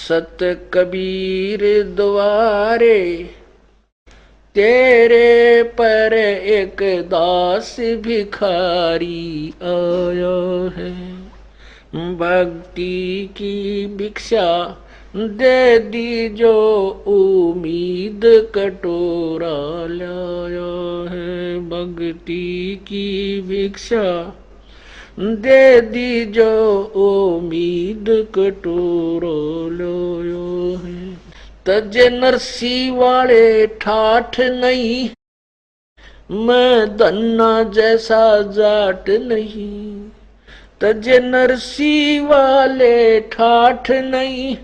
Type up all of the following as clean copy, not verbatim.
सत कबीर द्वारे तेरे पर एक दास भिखारी आया है। भक्ति की भिक्षा दे दी जो उम्मीद कटोरा लाया है। भक्ति की भिक्षा दे दी जो उम्मीद कटोरा लाया है। तज नरसी वाले ठाठ नहीं, मैं धन्ना जैसा जाट नहीं। तज नरसी वाले ठाठ नहीं,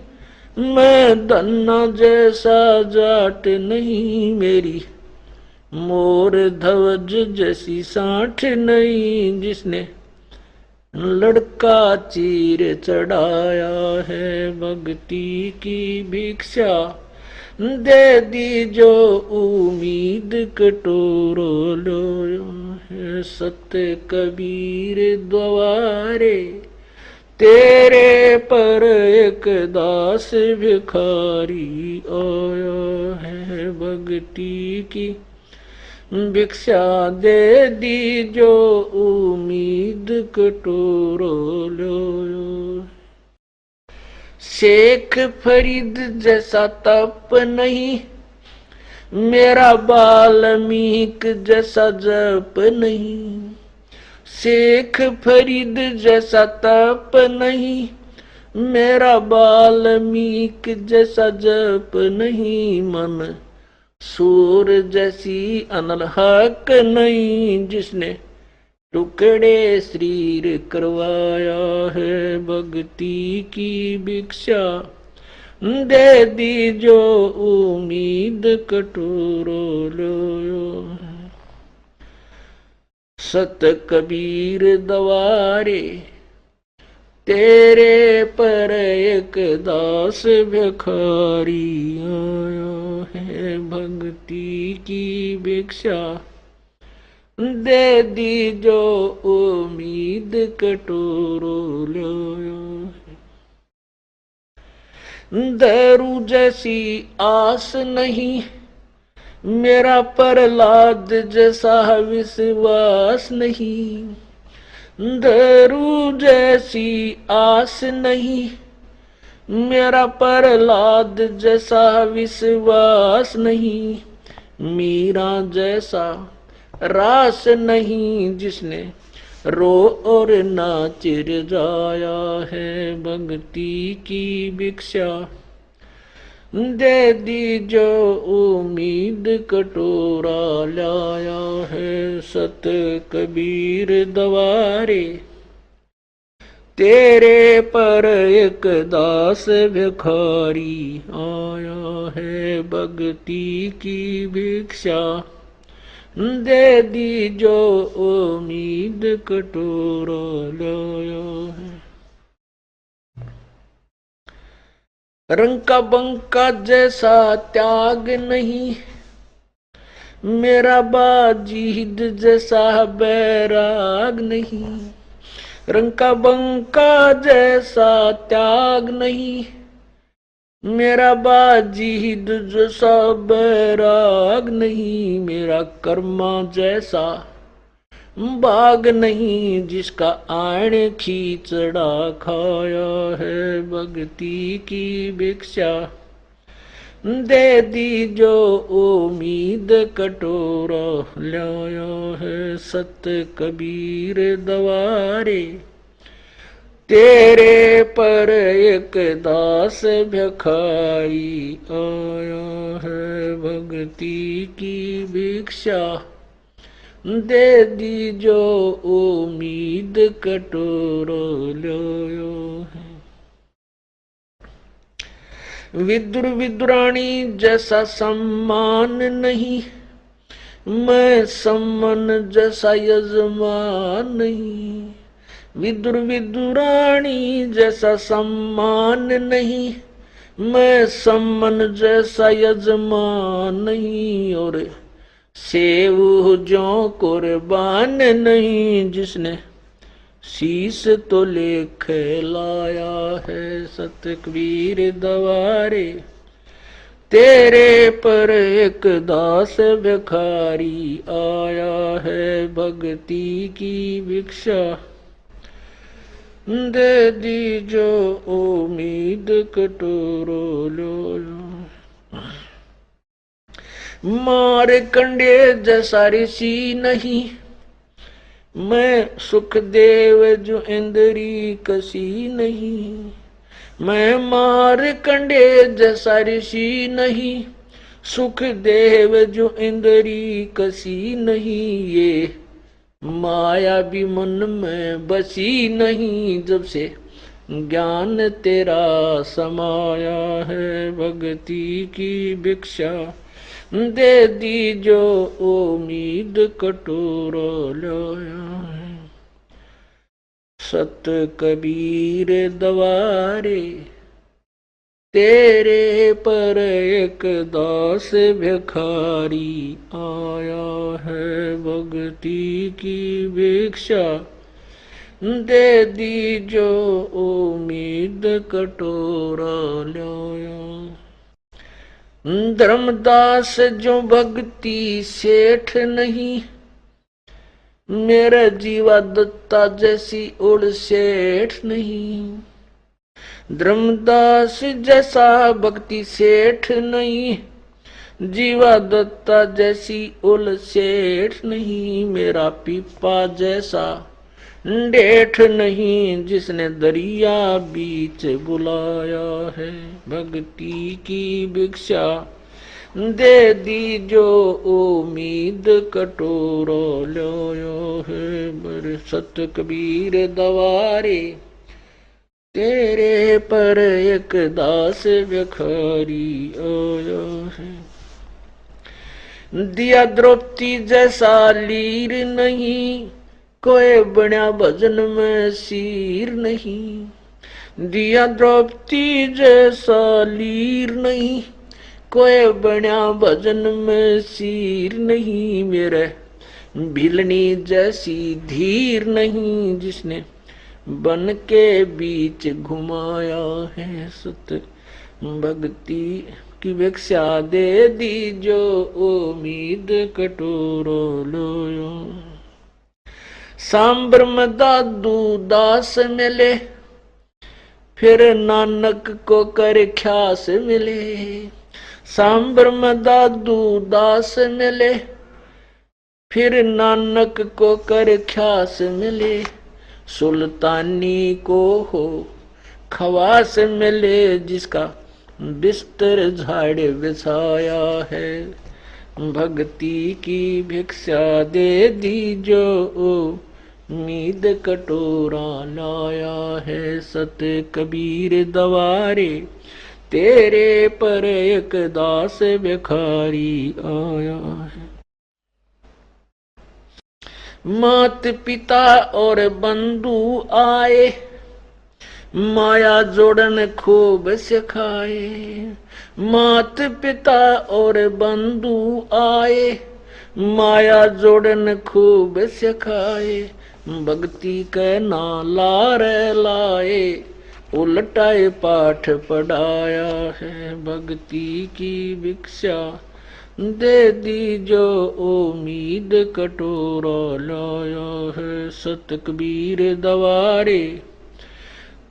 मैं धन्ना जैसा जाट नहीं। मेरी मोर ध्वज जैसी साठ नहीं, जिसने लड़का चीर चढ़ाया है। भक्ति की भिक्षा दे दी जो उम्मीद कटोरो लो है। सत्य कबीर द्वारे तेरे पर एक दास भिखारी आया है। भक्ति की भिक्षा दे दी जो उम्मीद कटोरो लो। शेख फरीद जैसा तप नहीं, मेरा वाल्मीक जैसा जप नहीं। शेख फरीद जैसा तप नहीं, मेरा वाल्मीक जैसा जप नहीं। मन सूर जैसी अनलहक नहीं, जिसने टुकड़े शरीर करवाया है। भक्ति की भिक्षा दे दी जो उम्मीद कटोरो लो। सत कबीर द्वारे तेरे पर एक दास भिखारी आया है। भक्ति की भिक्षा दे दी जो उम्मीद कटोरो लो। दारू जैसी आस नहीं, मेरा प्रहलाद जैसा विश्वास नहीं। दारू जैसी आस नहीं, मेरा प्रहलाद जैसा विश्वास नहीं। मीरा जैसा रास नहीं, जिसने रो और नाच जाया है। भक्ति की भिक्षा दे दी जो उम्मीद कटोरा लाया है। सत कबीर द्वारे तेरे पर एक दास भिखारी आया है। भक्ति की भिक्षा दे दी जो उम्मीद कटोरा लाया है। रंका बंका जैसा त्याग नहीं, मेरा बाजीद जैसा बैराग नहीं। रंका बंका जैसा त्याग नहीं, मेरा बाजीद जैसा बैराग नहीं। मेरा कर्मा जैसा बाग नहीं, जिसका आण खींचड़ा खाया है। भक्ति की भिक्षा दे दी जो उम्मीद कटोरा लाया है। सत कबीर द्वारे तेरे पर एक दास भिखारी आया है। भक्ति की भिक्षा दे दी जो उम्मीद कटोरो लो है। विदुर विदुरानी जैसा सम्मान नहीं, मैं सम्मान जैसा यजमान नहीं। विदुर विदुरानी जैसा सम्मान नहीं, मैं सम्मान जैसा यजमान नहीं। और सेव जो कुर्बान नहीं, जिसने शीस तो लेख लाया है सत कबीर दवारे। तेरे पर एक दास भिखारी आया है भक्ति की भिक्षा। दे दी जो उम्मीद कटोरो लो। मार कंडे जैसा ऋषि नहीं, मैं सुखदेव जो इंद्री कसी नहीं। मैं मार कंडे जैसा ऋषि नहीं, सुखदेव जो इंद्री कसी नहीं। ये माया भी मन में बसी नहीं, जब से ज्ञान तेरा समाया है भक्ति की भिक्षा। दे दी जो उम्मीद कटोरो लाया है। सत कबीर दवारे तेरे पर एक दास भिखारी आया है भक्ति की भिक्षा। दे दी जो उम्मीद कटोरा लाया। धर्मदास जो भक्ति सेठ नहीं, मेरा जीवा दत्ता जैसी उड़ सेठ नहीं। धर्मदास जैसा भक्ति सेठ नहीं, जीवा दत्ता जैसी उल सेठ नहीं। मेरा पीपा जैसा डेठ नहीं, जिसने दरिया बीच बुलाया है भक्ति की भिक्षा। दे दी जो उम्मीद कटोरो लो है बर। सत कबीर दवारे तेरे पर एक दास भिखारी आया है। दिया द्रौपदी जैसा लीर नहीं, कोई बना भजन में सीर नहीं। दिया द्रौपदी जैसा लीर नहीं, कोई बना भजन में सीर नहीं। मेरे भिलनी जैसी धीर नहीं, जिसने बन के बीच घुमाया है सत भक्ति की भिक्षा। दे दी जो उम्मीद कटोरो लो। सांबर में दादू दास मिले, फिर नानक को कर ख्यास मिले। सांबर में दादू दास मिले, फिर नानक को कर ख्यास मिले। सुल्तानी को हो खवास मिले, जिसका बिस्तर झाड़ बिछाया है भक्ति की भिक्षा। दे दी जो उम्मीद कटोरा लाया है सत कबीर दवारे। तेरे पर एक दास भिखारी आया है। मात पिता और बंधु आए, माया जोड़न खूब सिखाए। मात पिता और बंधु आए, माया जोड़न खूब सिखाए। भक्ति के नाला रे लाए, उलटाए पाठ पढ़ाया है भक्ति की भिक्षा। दे दी जो उम्मीद कटोरा लाया है सत कबीर दवारे।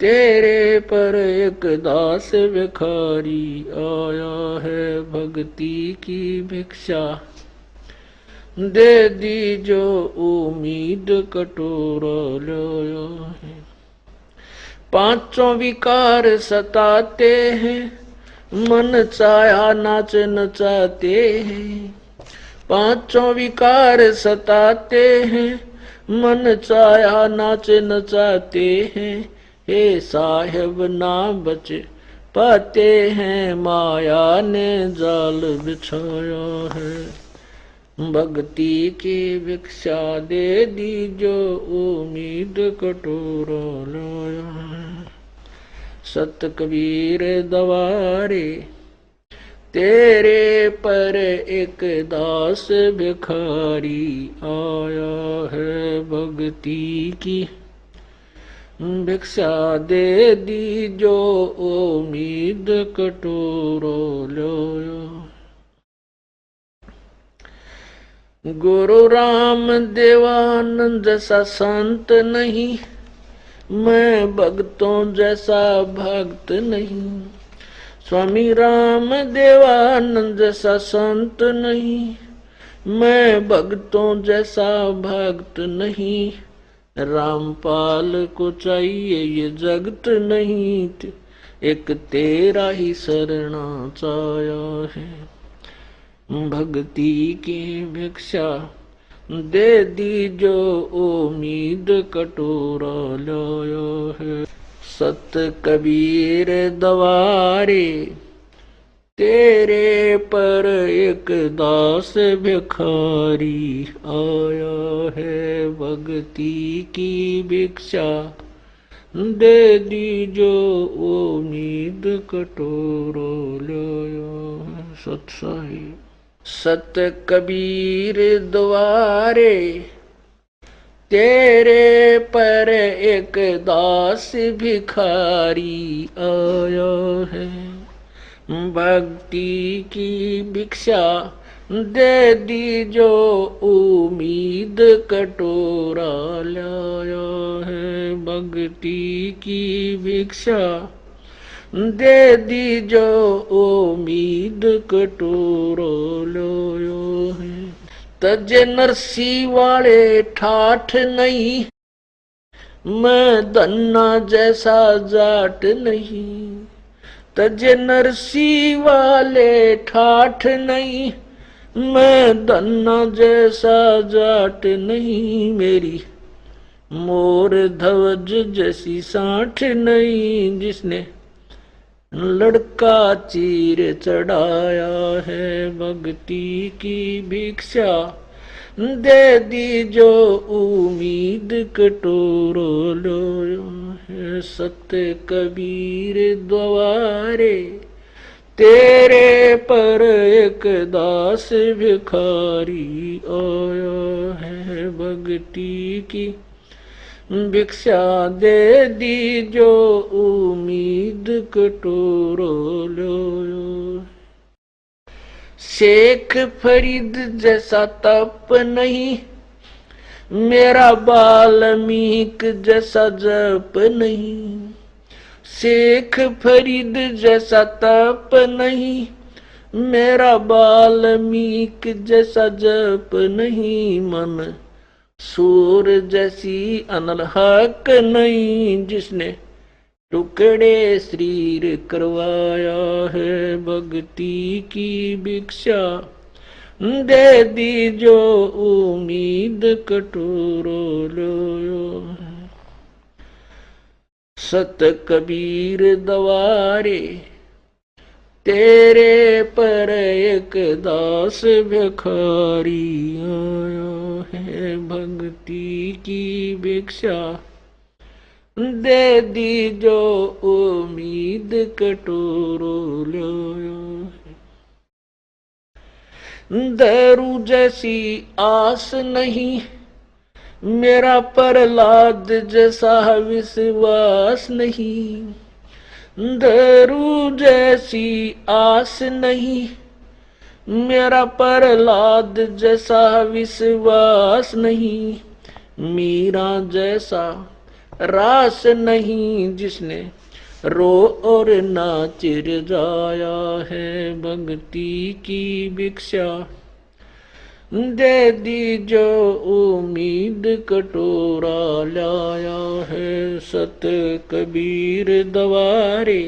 तेरे पर एक दास भिखारी आया है भक्ति की भिक्षा। दे दी जो उम्मीद कटोरा लाया है। पांचों विकार सताते हैं, मन चाहा नाच नचाते हैं। पांचों विकार सताते हैं, मन चाहा नाच नचाते हैं। हे साहिब ना बच पाते हैं, माया ने जाल बिछाया है भक्ति की भिक्षा। दे दी जो उम्मीद कटोरा लाया है सत कबीर दवारे। तेरे पर एक दास भिखारी आया है भक्ति की भिक्षा दे दी जो उम्मीद कटोरो लो। गुरु राम देवानंद जैसा संत नहीं, मैं भक्तों जैसा भक्त नहीं। स्वामी राम देवानंद जैसा संत नहीं, मैं भक्तों जैसा भक्त नहीं। रामपाल को चाहिए ये जगत नहीं, एक तेरा ही शरणा चाया है। भक्ति की भिक्षा दे दी जो उम्मीद कटोरा लाया है। सत कबीर दवारे तेरे पर एक दास भिखारी आया है। भक्ति की भिक्षा दे दी जो उम्मीद कटोरो लाया है। सत साहिब। सत कबीर द्वारे तेरे पर एक दास भिखारी आया है। भक्ति की भिक्षा दे दी जो उम्मीद कटोरा लाया है। भक्ति की भिक्षा दे दी जो उम्मीद कटोरो लाया है। तज नरसी वाले ठाठ नहीं, मैं धन्ना जैसा जाट नहीं। तज नरसी वाले ठाठ नहीं, मैं धन्ना जैसा जाट नहीं। मेरी मोर ध्वज जैसी साठ नहीं, जिसने लड़का चीर चढ़ाया है। भक्ति की भिक्षा दे दी जो उम्मीद कटोरो लो है। सत्य कबीर द्वारे तेरे पर एक दास भिखारी आया है। भक्ति की भिक्षा दे दी जो उम्मीद कटोरो लो। शेख फरीद जैसा तप नहीं, मेरा वाल्मीक जैसा जप नहीं। शेख फरीद जैसा तप नहीं, मेरा वाल्मीक जैसा जप नहीं। मन सूर जैसी अनलहक नहीं, जिसने टुकड़े शरीर करवाया है। भक्ति की भिक्षा दे दी जो उम्मीद कटोरो लो। सत कबीर दवारे तेरे पर एक दास भिखारी आया है। भक्ति की भिक्षा दे दी जो उम्मीद कटोरो लाया है। दारू जैसी आस नहीं, मेरा प्रहलाद जैसा विश्वास नहीं। दारू जैसी आस नहीं, मेरा प्रहलाद जैसा विश्वास नहीं। मीरा जैसा रास नहीं, जिसने रो और नाच जाया है। भक्ति की भिक्षा दे दी जो उम्मीद कटोरा लाया है। सत कबीर दवारे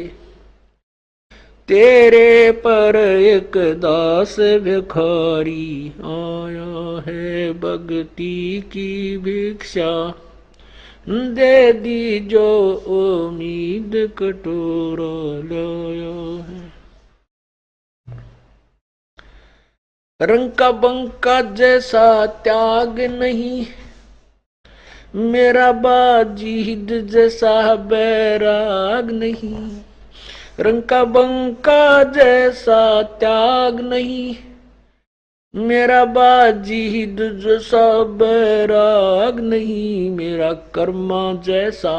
तेरे पर एक दास भिखारी आया है। भक्ति की भिक्षा दे दी जो उम्मीद कटोरा लाया है। रंग का बंका जैसा त्याग नहीं, मेरा बाजीद जैसा बैराग नहीं। रंग का बंका जैसा त्याग नहीं, मेरा बाजीद जैसा बैराग नहीं। मेरा कर्मा जैसा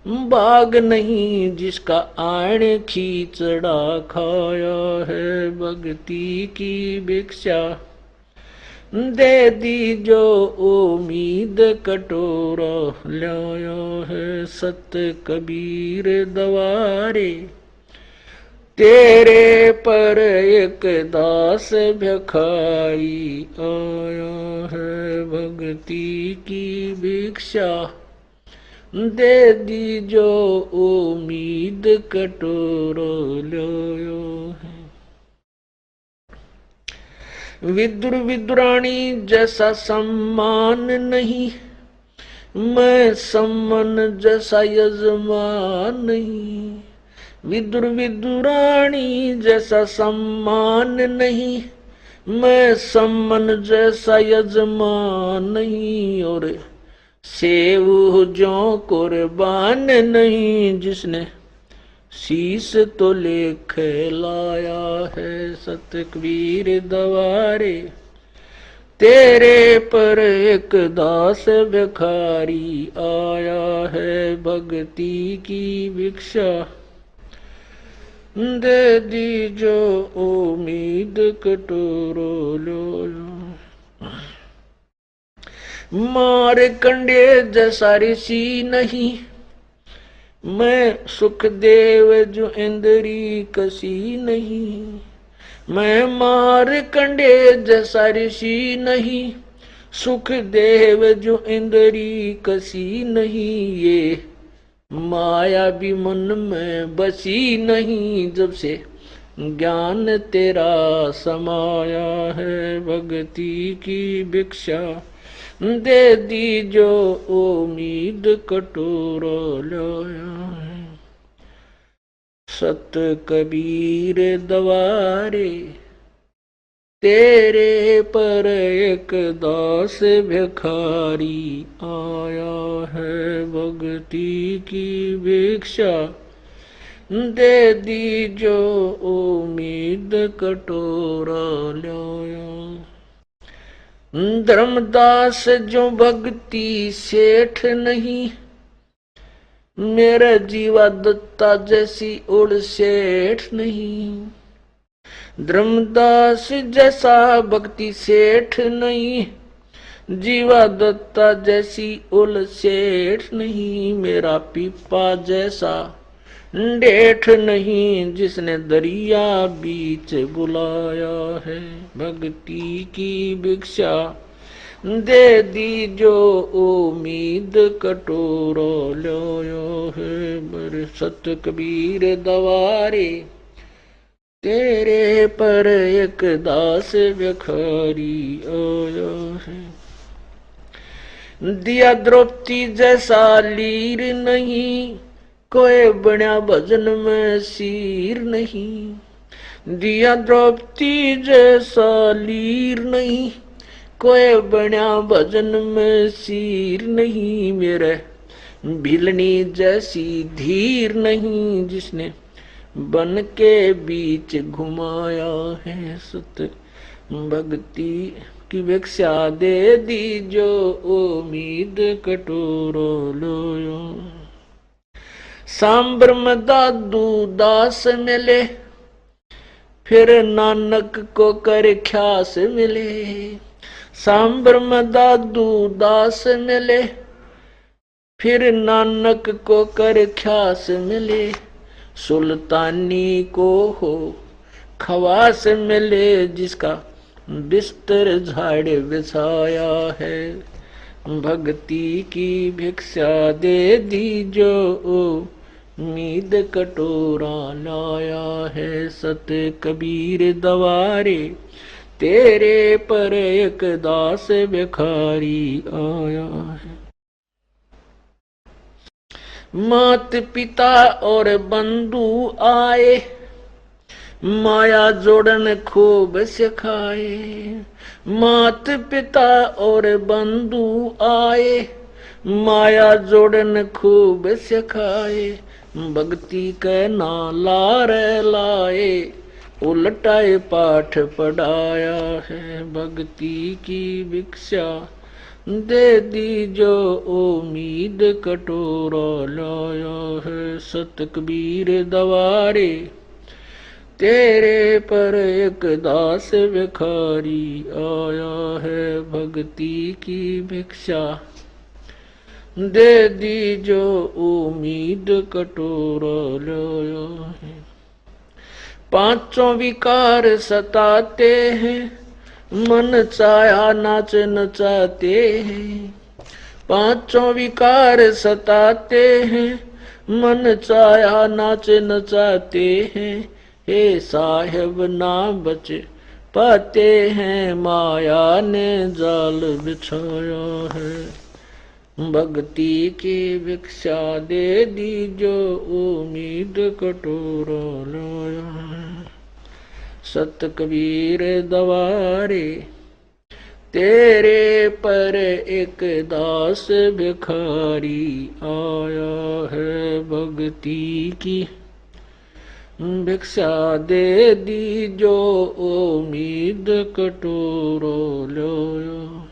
बाग नहीं जिसका आण खींचड़ा खाया है। भक्ति की भिक्षा दे दी जो उम्मीद कटोरा लाया है। सत कबीर दवारे तेरे पर एक दास भिखारी आया है। भक्ति की भिक्षा दे दी जो उम्मीद कटोरा लाया है। विदुर विदुरानी जैसा सम्मान नहीं, मैं सम्मन जैसा यजमान नहीं। विदुर विदुरानी जैसा सम्मान नहीं, मैं सम्मन जैसा यजमान नहीं। और सेव जो कुर्बान नहीं, जिसने शीश तो लेख लाया है। सत कबीर दवारे तेरे पर एक दास भिखारी आया है। भक्ति की भिक्षा दे दी जो उम्मीद कटोरो लो। मार कंडे जैसा ऋषि नहीं, मैं सुखदेव जो इंद्री कसी नहीं। मैं मार कंडे जैसा ऋषि नहीं, सुखदेव जो इंद्री कसी नहीं। ये माया भी मन में बसी नहीं, जब से ज्ञान तेरा समाया है। भक्ति की भिक्षा दे दी जो उम्मीद कटोरा लाया है। सत कबीर दवारे तेरे पर एक दास भिखारी आया है। भक्ति की भिक्षा दे दी जो उम्मीद कटोरा लाया। धर्मदास जो भक्ति सेठ नहीं, मेरा जीवा दत्ता जैसी उड़ सेठ नहीं। धर्मदास जैसा भक्ति सेठ नहीं, जीवा दत्ता जैसी उल सेठ नहीं। मेरा पीपा जैसा डेठ नहीं, जिसने दरिया बीच बुलाया है। भक्ति की भिक्षा दे दी जो उम्मीद कटोरा लाया है। बर सत कबीर दवारे तेरे पर एक दास भिखारी आया है। दिया द्रौपदी जैसा लीर नहीं, कोई बना भजन में सीर नहीं। दिया द्रौपदी जैसा लीर नहीं, कोई बना भजन में सीर नहीं। मेरे भिलनी जैसी धीर नहीं, जिसने बन के बीच घुमाया है। सत भक्ति की भिक्षा दे दी जो उम्मीद कटोरा लाया। सांबर में दादू दास मिले, फिर नानक को कर ख्यास मिले। सांबर में दादू दास मिले, फिर नानक को कर ख्यास मिले। सुल्तानी को हो खवास मिले, जिसका बिस्तर झाड़ बिछाया है। भक्ति की भिक्षा दे दी जो उम्मीद कटोरा लाया है। सत कबीर दवारे तेरे पर एक दास भिखारी आया है। मात पिता और बंधु आए, माया जोड़न खूब सिखाए। मात पिता और बंधु आए, माया जोड़न खूब सिखाए। भक्ति के नाला रे लाए, उलटाए पाठ पढ़ाया है। भक्ति की भिक्षा दे दी जो उम्मीद कटोरा लाया है। सत कबीर दवारे तेरे पर एक दास भिखारी आया है। भक्ति की भिक्षा दे दी जो उम्मीद कटोरा लाया है। पांचों विकार सताते हैं, मन चाया नाच नचाते हैं। पांचों विकार सताते हैं, मन चाया नाच नचाते हैं। हे साहेब ना बच पाते हैं, माया ने जाल बिछाया है। भक्ति की भिक्षा दे दी जो उम्मीद कटोरा लाया है। सत कबीर दवारे तेरे पर एक दास भिखारी आया है। भक्ति की भिक्षा दे दी जो उम्मीद कटोरा लाया।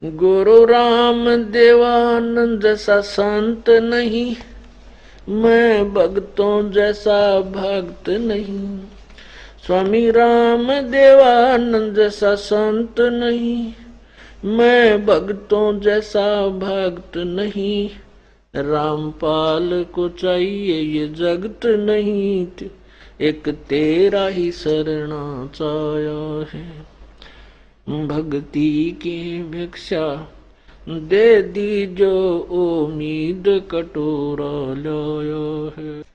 गुरु राम देवानंद जैसा संत नहीं, मैं भक्तों जैसा भक्त नहीं। स्वामी राम देवानंद जैसा संत नहीं, मैं भक्तों जैसा भक्त नहीं। रामपाल को चाहिए ये जगत नहीं, एक तेरा ही शरणा चाया है। भक्ति की भिक्षा दे दी जो उम्मीद कटोरा लाया है।